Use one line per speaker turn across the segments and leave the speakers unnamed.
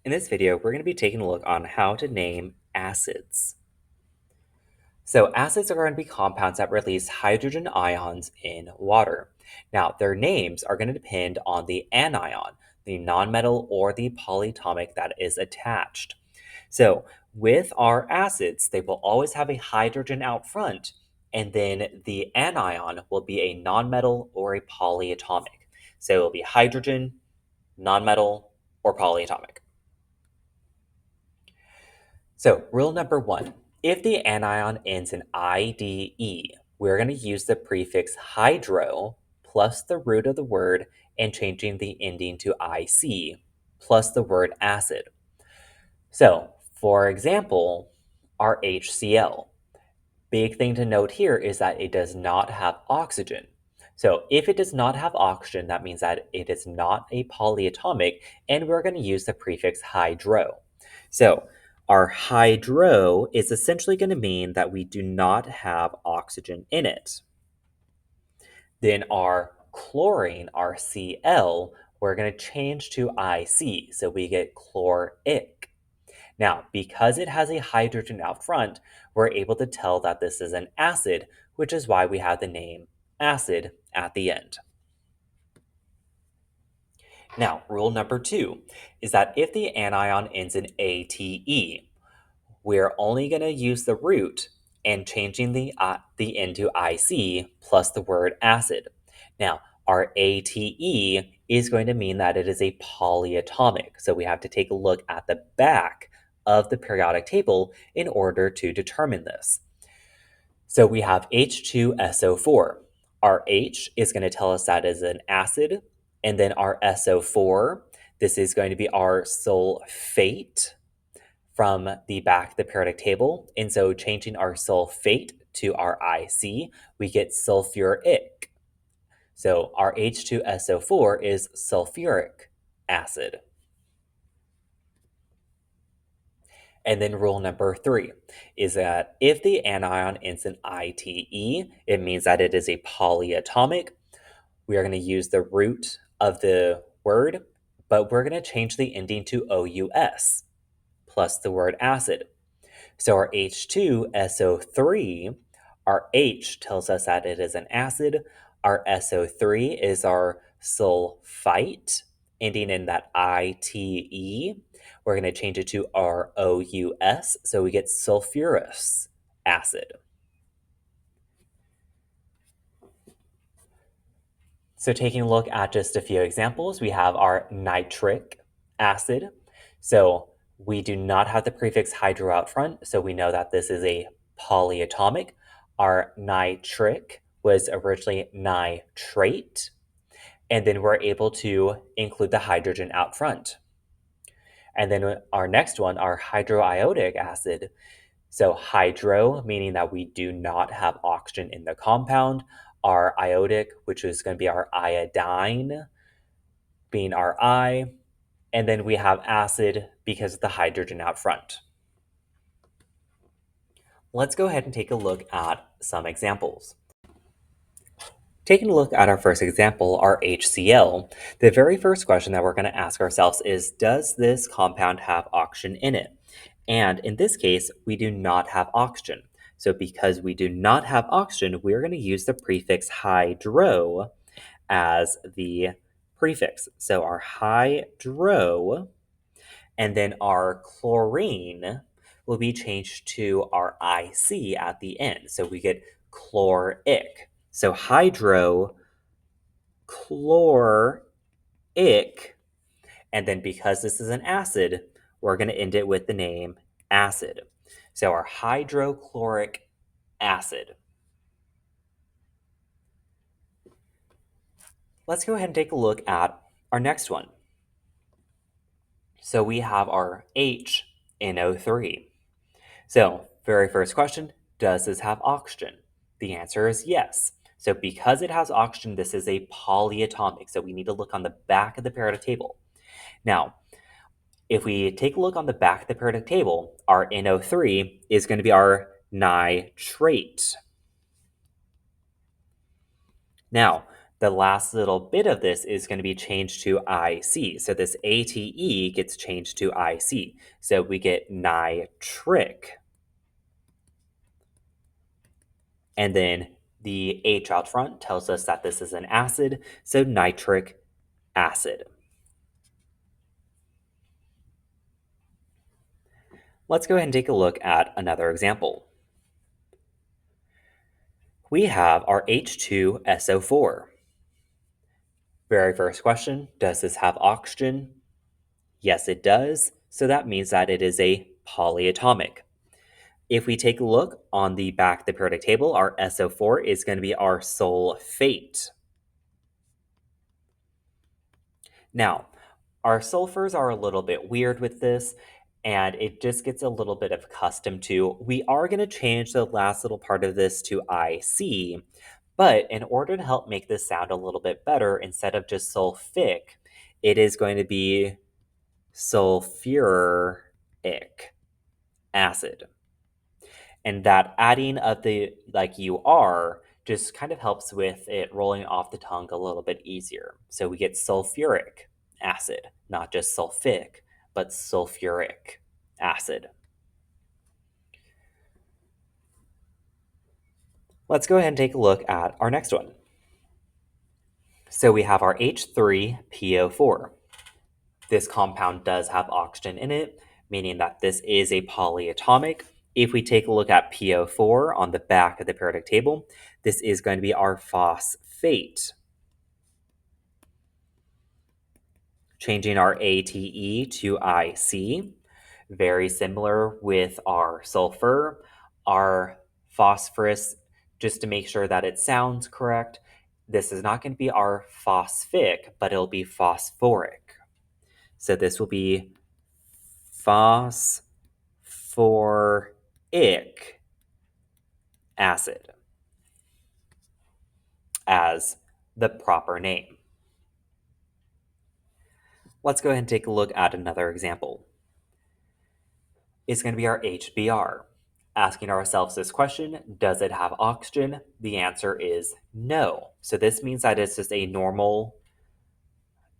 In this video, we're going to be taking a look on how to name acids. So acids are going to be compounds that release hydrogen ions in water. Now, their names are going to depend on the anion, the nonmetal or the polyatomic that is attached. So with our acids, they will always have a hydrogen out front, and then the anion will be a nonmetal or a polyatomic. So it will be hydrogen, nonmetal, or polyatomic. So, rule number one, if the anion ends in IDE, we're going to use the prefix hydro plus the root of the word and changing the ending to IC plus the word acid. So, for example, our HCl. Big thing to note here is that it does not have oxygen. So if it does not have oxygen, that means that it is not a polyatomic, and we're going to use the prefix hydro. So our hydro is essentially going to mean that we do not have oxygen in it. Then our chlorine, our Cl, we're going to change to IC, so we get chloric. Now, because it has a hydrogen out front, we're able to tell that this is an acid, which is why we have the name acid at the end. Now, rule number two is that if the anion ends in ATE, we're only going to use the root and changing the end to IC plus the word acid. Now, our ATE is going to mean that it is a polyatomic. So we have to take a look at the back of the periodic table in order to determine this. So we have H2SO4. Our H is going to tell us that is an acid, and then our SO4, this is going to be our sulfate from the back of the periodic table. And so changing our sulfate to our IC, we get sulfuric. So our H2SO4 is sulfuric acid. And then rule number three is that if the anion ends in ITE, it means that it is a polyatomic. We are going to use the root of the word, but we're going to change the ending to OUS plus the word acid. So our H2SO3, our H tells us that it is an acid. Our SO3 is our sulfite, ending in that ITE. We're going to change it to our OUS, so we get sulfurous acid. So taking a look at just a few examples, we have our nitric acid. So we do not have the prefix hydro out front, so we know that this is a polyatomic. Our nitric was originally nitrate, and then we're able to include the hydrogen out front. And then our next one, our hydroiodic acid. So hydro, meaning that we do not have oxygen in the compound. Our iodic, which is going to be our iodine, being our I. And then we have acid because of the hydrogen out front. Let's go ahead and take a look at some examples. Taking a look at our first example, our HCl, the very first question that we're going to ask ourselves is, does this compound have oxygen in it? And in this case, we do not have oxygen. So because we do not have oxygen, we're going to use the prefix hydro as the prefix. So our hydro, and then our chlorine will be changed to our IC at the end. So we get chloric. So hydro, chloric, and then because this is an acid, we're going to end it with the name acid. So our hydrochloric acid. Let's go ahead and take a look at our next one. So we have our HNO3. So very first question, does this have oxygen? The answer is yes. So because it has oxygen, this is a polyatomic. So we need to look on the back of the periodic table. Now, if we take a look on the back of the periodic table, our NO3 is going to be our nitrate. Now, the last little bit of this is going to be changed to IC. So this ATE gets changed to IC. So we get nitric. And then the H out front tells us that this is an acid, so nitric acid. Let's go ahead and take a look at another example. We have our H2SO4. Very first question, does this have oxygen? Yes, it does. So that means that it is a polyatomic. If we take a look on the back of the periodic table, our SO4 is going to be our sulfate. Now, our sulfurs are a little bit weird with this, and it just gets a little bit of custom to. We are going to change the last little part of this to IC, but in order to help make this sound a little bit better, instead of just sulfic, it is going to be sulfuric acid. And that adding of the like UR just kind of helps with it rolling off the tongue a little bit easier. So we get sulfuric acid, not just sulfic, but sulfuric acid. Let's go ahead and take a look at our next one. So we have our H3PO4. This compound does have oxygen in it, meaning that this is a polyatomic. If we take a look at PO4 on the back of the periodic table, this is going to be our phosphate. Changing our ATE to IC, very similar with our sulfur. Our phosphorus, just to make sure that it sounds correct, this is not going to be our phosphic, but it'll be phosphoric. So this will be phosphoric acid as the proper name. Let's go ahead and take a look at another example. It's going to be our HBr. Asking ourselves this question, does it have oxygen? The answer is no. So this means that it's just a normal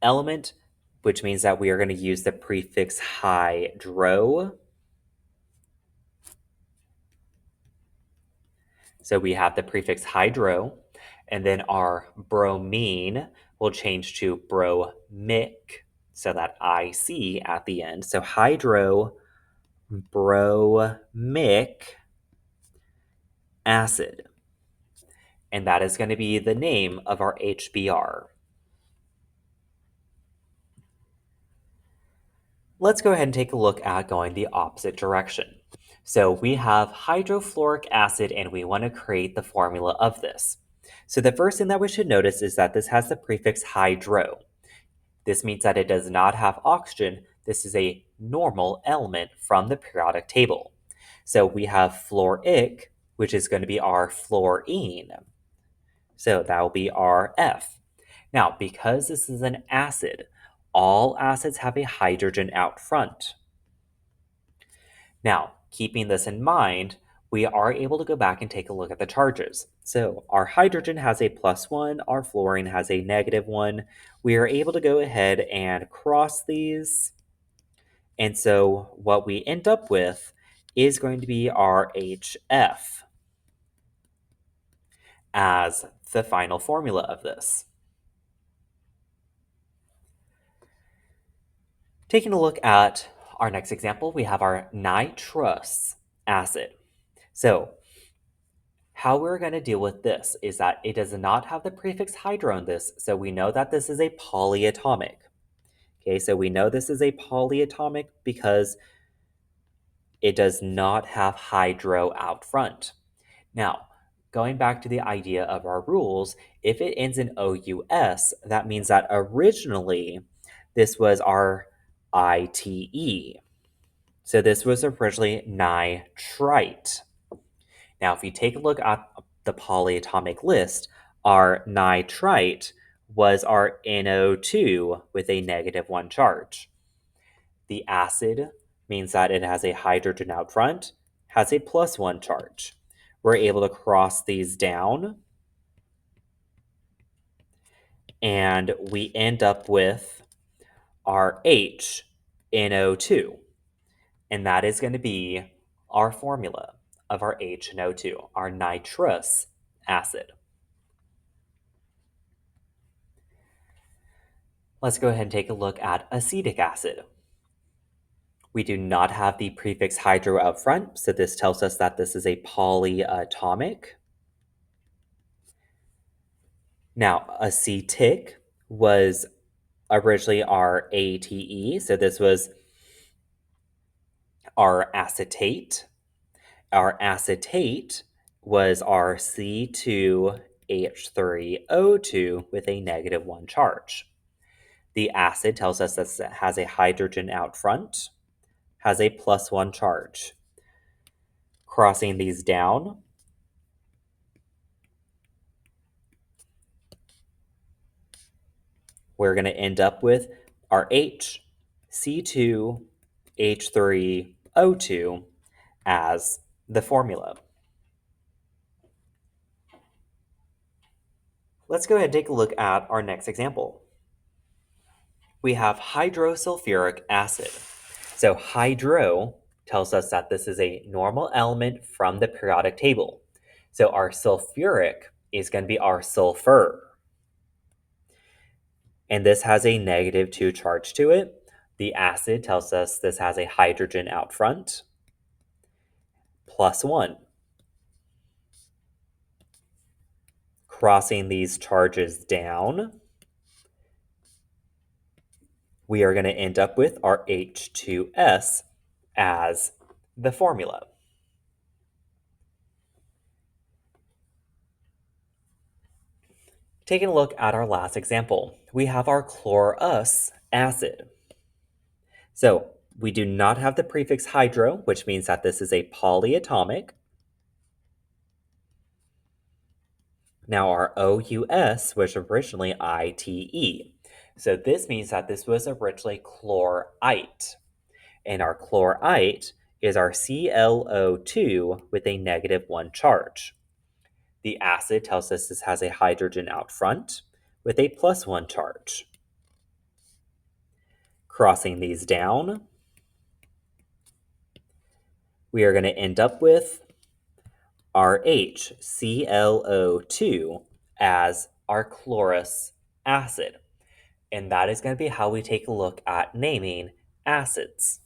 element, which means that we are going to use the prefix hydro. So we have the prefix hydro, and then our bromine will change to bromic, so that IC at the end. So hydrobromic acid. And that is going to be the name of our HBr. Let's go ahead and take a look at going the opposite direction. So we have hydrofluoric acid and we want to create the formula of this. So the first thing that we should notice is that this has the prefix hydro. This means that it does not have oxygen. This is a normal element from the periodic table. So we have fluoric, which is going to be our fluorine. So that will be our F. Now, because this is an acid, all acids have a hydrogen out front. Now, keeping this in mind, we are able to go back and take a look at the charges. So our hydrogen has a +1, our fluorine has a -1. We are able to go ahead and cross these. And so what we end up with is going to be our HF as the final formula of this. Taking a look at our next example, we have our nitrous acid. So how we're going to deal with this is that it does not have the prefix hydro in this, so we know that this is a polyatomic. Okay, so we know this is a polyatomic because it does not have hydro out front. Now, going back to the idea of our rules, if it ends in OUS, that means that originally this was our ITE. So this was originally nitrite. Now, if you take a look at the polyatomic list, our nitrite was our NO2 with a -1 charge. The acid means that it has a hydrogen out front, has a +1 charge. We're able to cross these down. and we end up with our HNO2. And that is going to be our formula of our HNO2, our nitrous acid. Let's go ahead and take a look at acetic acid. We do not have the prefix hydro up front, so this tells us that this is a polyatomic. Now, acetic was originally our ATE, so this was our acetate. Our acetate was our C2H3O2 with a -1 charge. The acid tells us that it has a hydrogen out front, has a +1 charge. Crossing these down, we're going to end up with our H, C2H3O2 as the formula. Let's go ahead and take a look at our next example. We have hydrosulfuric acid. So hydro tells us that this is a normal element from the periodic table. So our sulfuric is going to be our sulfur. And this has a -2 charge to it. The acid tells us this has a hydrogen out front, +1. Crossing these charges down, we are going to end up with our H2S as the formula. Taking a look at our last example, we have our chlorous acid. So we do not have the prefix hydro, which means that this is a polyatomic. Now our OUS was originally ITE. So this means that this was originally chlorite. And our chlorite is our ClO2 with a -1 charge. The acid tells us this has a hydrogen out front with a +1 charge. Crossing these down, we are going to end up with our HClO2 as our chlorous acid. And that is going to be how we take a look at naming acids.